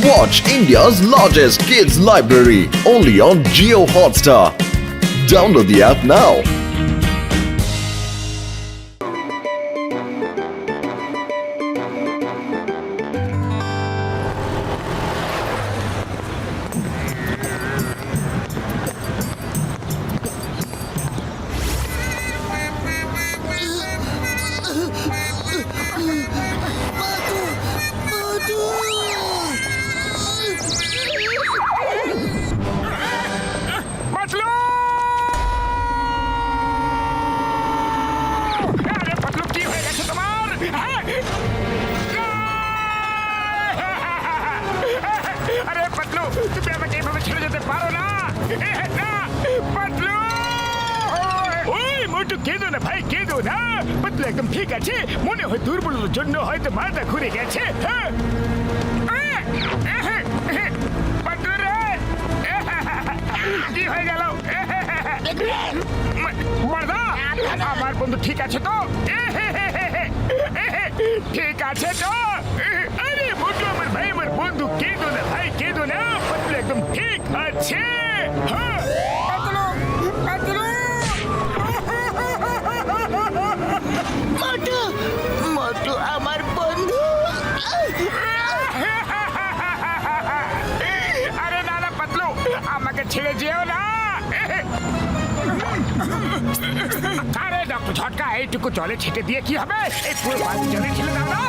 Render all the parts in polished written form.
Watch India's largest kids library only on Jio Hotstar. Download the app now. একদম ঠিক আছে মনে হয় দুর্বলতার জন্য হয়তো মাথা ঘুরে গেছে কি হয়ে গেল আমার বন্ধু ঠিক আছে তো ঠিক আছে তো আরে মোটু আমার ভাই আমার বন্ধু কেঁদো না ভাই কেঁদো না পাতলু একদম ঠিক আছে মোটু আমার বন্ধু আরে না না পাতলু আমাকে ছেড়ে যেও না আরে ডক্টর ঝটকা এইটুকু জলে ছেটে দিয়ে কি হবে এই পুরো বালতি জলে ছেড়ে দাও না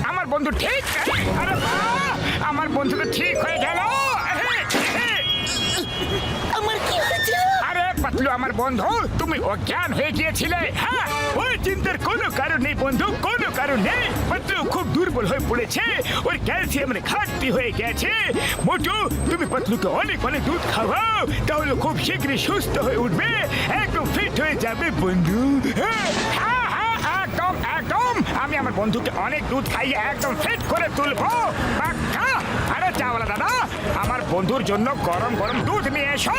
আমার বন্ধু ঠিক আরে আমার বন্ধু তো ঠিক হয়ে গেল আমার কি হয়েছে আরে পাতলু আমার বন্ধু তুমি অজ্ঞান হয়ে গিয়েছিলে হ্যাঁ ওই চিন্তার কোনো কারণ নেই বন্ধু কোনো কারণ নেই পাতলু খুব দুর্বল হয়ে পড়েছে ওর ক্যালসিয়ামের ঘাটতি হয়ে গেছে মোটু তুমি পাতলুকে অনেক অনেক দুধ খাওয়াও তাহলে খুব শীঘ্রই সুস্থ হয়ে উঠবে একদম ফিট হয়ে যাবে বন্ধু হ্যাঁ একদম একদম আমি আমার বন্ধুকে অনেক দুধ খাইয়ে একদম ফিট করে তুলবো পাক্কা আরে চাওয়ালা দাদা আমার বন্ধুর জন্য গরম গরম দুধ নিয়ে এসো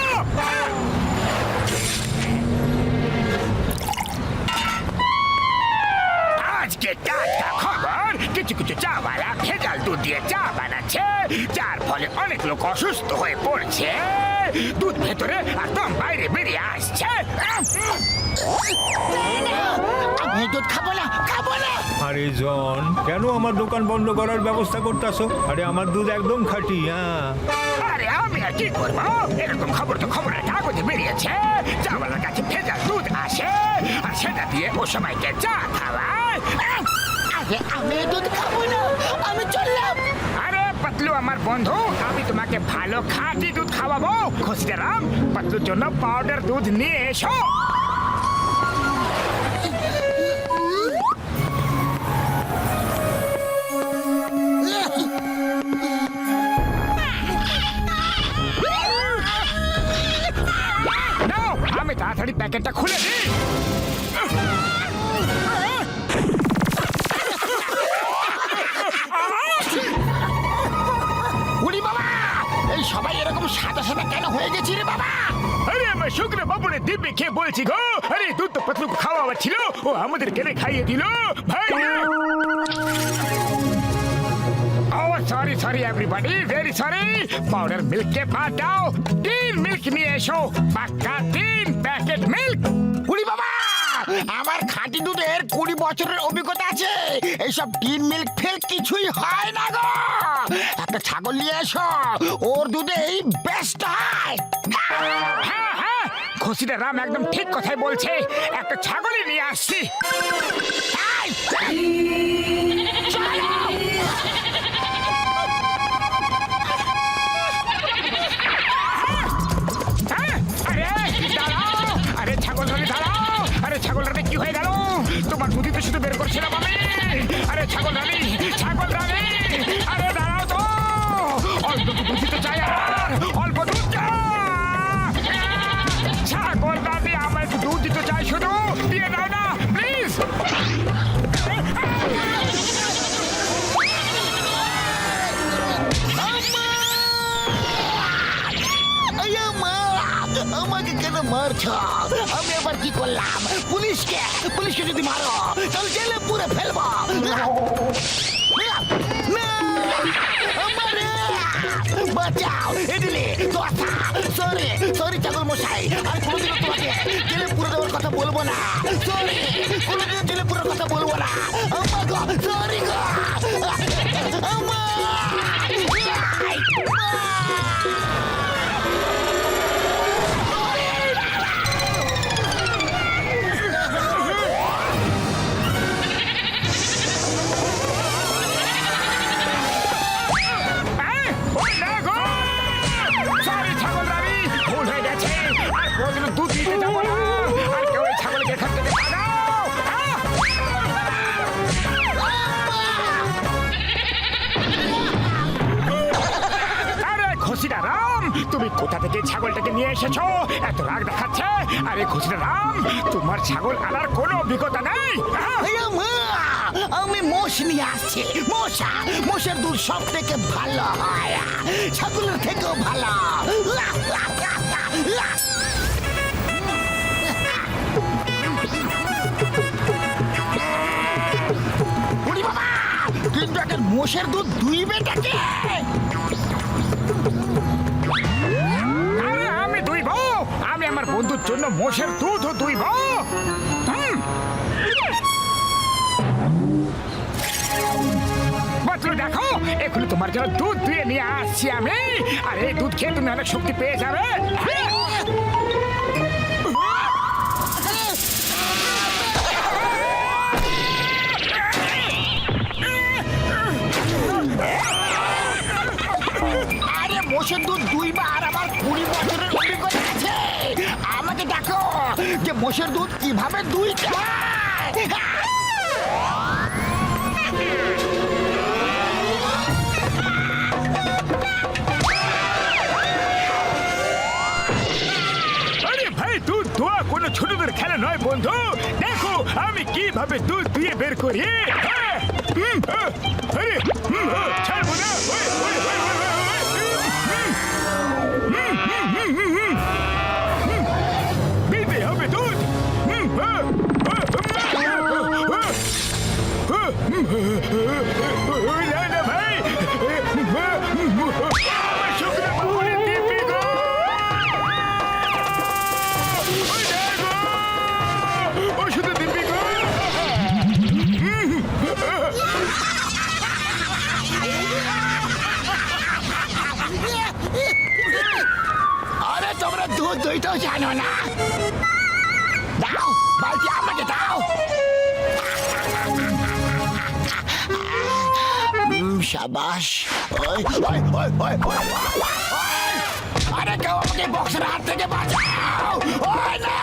আজকে টাটকা খবর কিছু কিছু চাওয়ালা ভেজাল দুধ দিয়ে চা বানাচ্ছে যার ফলে অনেক লোক অসুস্থ হয়ে পড়ছে দুধ ভেতরে একদম বাইরে বেরিয়ে আসছে আমি দুধ খাবো না আরে জন কেন আমার দোকান বন্ধ করার ব্যবস্থা করতেছো আরে আমার দুধ একদম খাঁটি হ্যাঁ আরে আমি আর কি করবো এরকম খবর তো খবরের কাগজে বেরিয়েছে চাওয়ালার কাছে ভেজাল দুধ আসে আর সেটা দিয়ে ও সবাইকে চা খাওয়ায় আরে আমি দুধ খাবো না আমি চললাম আরে পাতলু আমার বন্ধু আমি তোমাকে ভালো খাঁটি দুধ খাওয়াবো খুশিরাম পাতলুর জন্য পাউডার দুধ নিয়ে এসো আমি তাড়াতাড়ি প্যাকেটটা খুলে দিই উড়ি বাবা এই সবাই এরকম সাদা সাদা কেন হয়ে গেছি রে বাবা আরে আমার শুকনো বাবুরে দিব্যে খেয়ে বলছি গো আরে দুধ তো পাতলু খাওয়া ছিল ও আমাদের কেনে খাইয়ে দিল ভাই sorry everybody very sorry powder milk কে বাদ দাও 3 মিল্ক নিয়ে এসো পাক্কা 3 প্যাকেট মিল্ক উড়ি বাবা আমার খাঁটি দুধের 20 বছরের অভিজ্ঞতা আছে এইসব টিন মিল্ক ফেল কিছুই হয় না গো একটা ছাগল নিয়ে এসো ওর দুধেই বেস্ট হয় হ্যাঁ খুশিটা রাম একদম ঠিক কথাই বলছে একটা ছাগলই নিয়ে আসছি আরে ছাগল রানী দাঁড়াও আরে ছাগল রানী কি হয়ে গেল তোমার দুধই তো শুধু বের করছিলাম আমি আরে ছাগল রানী আরে দাঁড়াও তো অল্প দুধ দিতে চাই আর অল্প দুধ ছাগল রানী আমার একটু দুধ দিতে চাই শুধু দিয়ে দাও না প্লিজ আমাকে কেন মারছো আমি আবার কি করলাম পুলিশকে যদি মারো তাহলে জেলে পুরে ফেলবো বাঁচাও এদিলে দশা সরি সরি ছাগল মশাই আর কোনোদিনও তোমাকে জেলে পুরো দেওয়ার কথা বলবো না সরি কোনোদিনও জেলে পুরোর কথা বলবো না আম্মা গো সরি গো আম্মা ওই দেখো! Sorry, ছাগল রানী, ভুল হয়ে গেছে। আর কোনোদিনও দুধ দিতে যাবো না। আর কেউ এই ছাগলকে এখান থেকে তাড়াও। আরে খুশিটা রাম, তুমি কোথা থেকে ছাগলটাকে নিয়ে এসেছো? এত রাগ দেখাচ্ছে। আরে খুশিটা রাম, তোমার ছাগল আনার কোনো অভিজ্ঞতা নেই। আমি মোষ নিয়ে আসছি মোষের দুধ সব থেকে ভালো হয় ছাগলের থেকেও ভালো ওরে বাবা কিন্তু একটা মোষের দুধ দুইবেটাকে আরে আমি দুইব, আমি আমার বন্ধুর জন্য মোষের দুধও দুইব। বদলু দেখো, এখনই তোমার জন্য দুধ দুয়ে নিয়ে আসছি আমি। আর এই দুধ খেয়ে তুমি অনেক শক্তি পেয়ে যাবে। আরে মোষের দুধ দুইবার আমার 20 বছরের অভিজ্ঞতা আছে আমাকে দেখো যে মোষের দুধ কিভাবে দুইটা আরে ভাই, দুধ দোয়া কোনো ছোটদের খেলা নয় বন্ধু। দেখো আমি কিভাবে দুধ দুয়ে বের করি। আরে ছাড়বো না। দিতে হবে দুধ। না না ভাই, আমার শুকনো বাবুরে দিবি গো। ওষুধ দিবি গো। আরে তোমরা দুধ দুইটাও জানো না দাও বালতি আমাকে দাও শাবাশ ওই ওই ওই ওই ওই আরে কেউ আমাকে বক্সের হাত থেকে বাঁচাও ওই না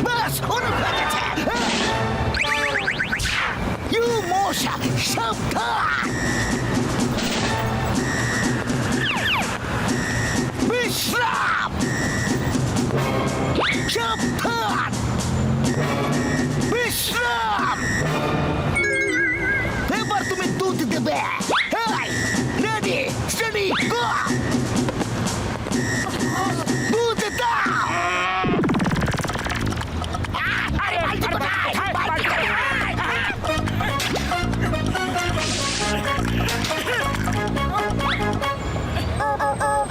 বাস অনেক লাগছে ইউ মশা সাবধান বিশ্রাম সাবধান বিশ্রাম এবার তুমি দুধ দেবে রেডি স্টেডি গো দুধ দাও আরে বালতি কোথায় বালতি কোথায়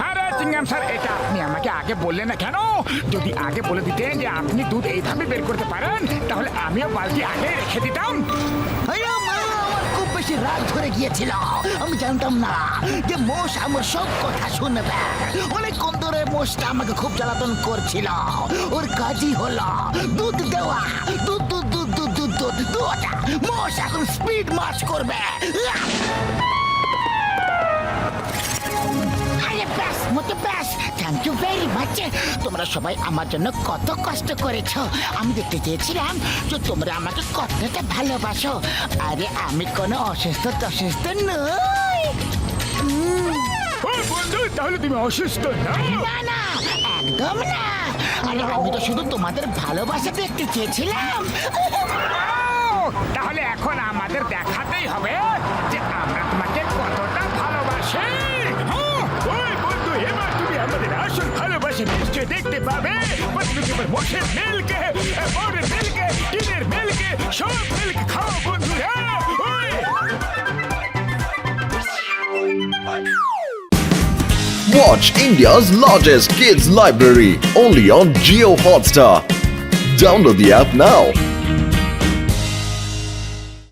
আরে চিংগাম স্যার, এটা আপনি আমাকে আগে বললেন না কেন? যদি আগে বলে দিতেন যে আপনি দুধ এইভাবে বের করতে পারেন, তাহলে আমিও বালতি আগে রেখে দিতাম। আমার খুব বেশি রাগ ধরে গিয়েছিল আমি জানতাম না যে মোষ আমার সব কথা শুনবে অনেকক্ষণ ধরে মোষটা আমাকে খুব জ্বালাতন করছিল ওর কাজই হলো দুধ দেওয়া দুধ দুধ দুধ দুধ দুধ দুধ দুধ মোষ এখন স্পিড মার্চ করবে আরে ব্যাস মতো ব্যাস থ্যাংক ইউ ভেরি মাচ তোমরা সবাই আমার জন্য কত কষ্ট করেছো আমি দেখতে চেয়েছিলাম যে তোমরা আমাকে কতটা ভালোবাসো আরে আমি কোনো অসুস্থ টসুস্থ নই ও বন্ধু, তাহলে তুমি অসুস্থ না? না না একদম না আরে আমি তো শুধু তোমাদের ভালোবাসা দেখতে চেয়েছিলাম তাহলে এখন আমাদের দেখাতেই হবে যে আমরা তোমাকে কতটা ভালোবাসি। ওই বন্ধু, এবার তুমি আমাদের আসল ভালোবাসা নিশ্চয় দেখতে পাবে। বন্ধুকে এবার মোষের মিল্কে, বরের মিল্কে, টিনের মিল্কে, সব মিল্ক খাও বন্ধুরা। ওই Watch India's largest kids library only on Geo Hotstar. Download the app now.